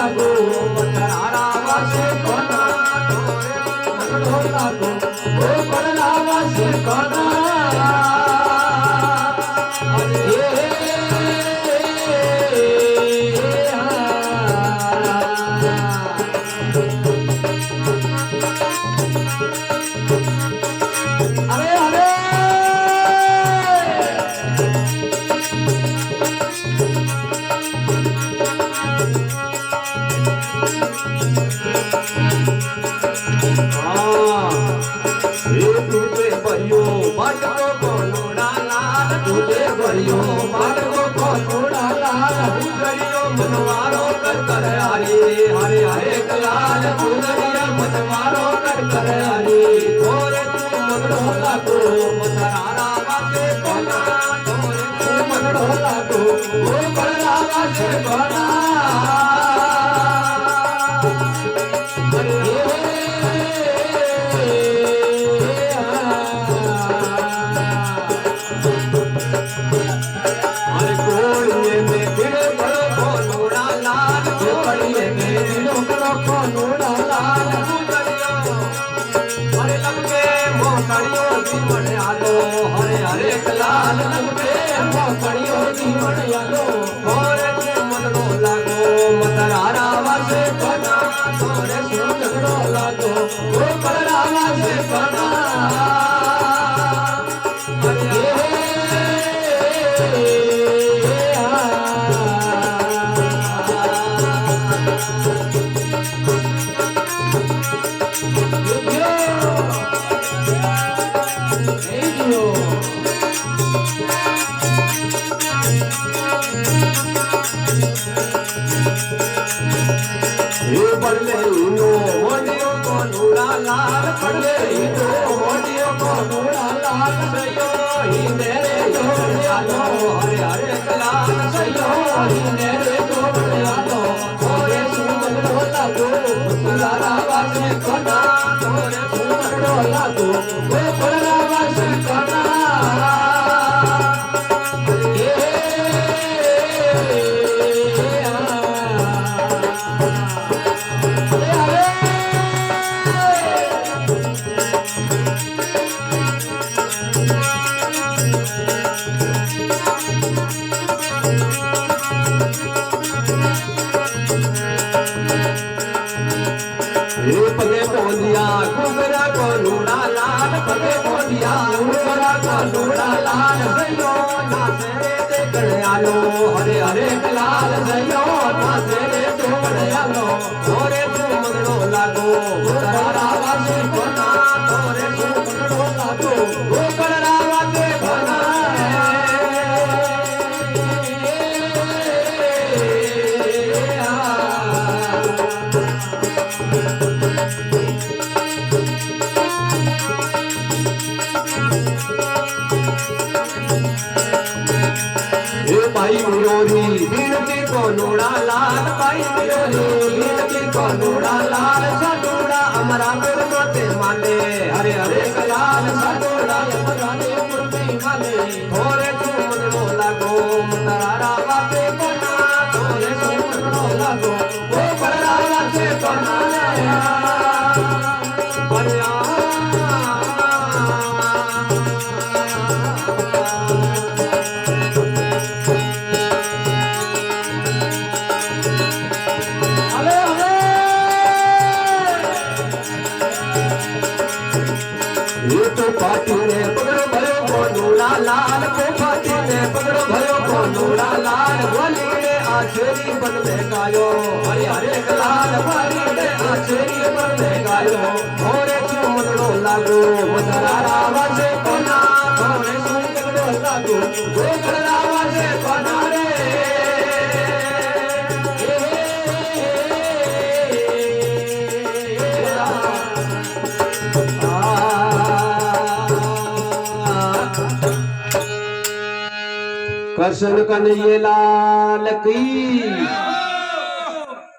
लागो मथरारा वासे कोना मंगड़ो लागो गोकुला वासे कोना मनवारो कर कर हरे हरे हरे कलाल पुनरिया मनवारो कर कर हरे थोरे तू मंगड़ो लागो मथरारा वासे कोना थोरे तू मंगड़ो लागो गोकुला वासे कोना हरे हरे कलाल लंबे मोकड़ियो जीवन यालो थोरे तू मनड़ो लागो मथरारा वासे कोना थोरे तू मंगड़ो लागो गोकुला वासे कोना लाल पड़े तो मोटियो को नूरा लाल सयो ही मेरे जोड़ियालो हरे हरे कलाल सयो ही मेरे जोड़ियालो थोरे सुमंगड़ो लागो गोकुला वासे कोना थोरे सुमंगड़ो लागो गोकुला वासे कोना पगे बोलिया घुघरा को नूरा लाल पगे बोलिया घुघरा को नूरा लाल सयो नाचे देखण आलो हरे हरे कलाल सयो नाचे देखण आलो थोरे तू मंगड़ो लागो मथरारा वासे कोना थोरे तू मंगड़ो लागो गोकुला वासे कोना भाई मुरोरी बिनती को नूरा लाल भाई मुरोरी बिनती को नूरा लाल सटूड़ा अमरा पुर मोते माले हरे हरे कलाल सटूड़ा अमरा पुर में माले थोरे तू मंगड़ो लागो मथरारा वासे कोना थोरे तू मंगड़ो लागो गोकुला वासे कोना पाटी ने पगड़ो भयो को नूरा लाल को पाटी ने पगड़ो भयो को नूरा लाल वाली ने आचेरी बन में गायो हरे हरे कलाल वाली ने आचेरी बन में गायो थोरे तू मंगड़ो लागो मथरारा वासे कोना थोरे तू मंगड़ो लागो गोकुला वासे कोना रे कृष्ण कन्हैया लाल की।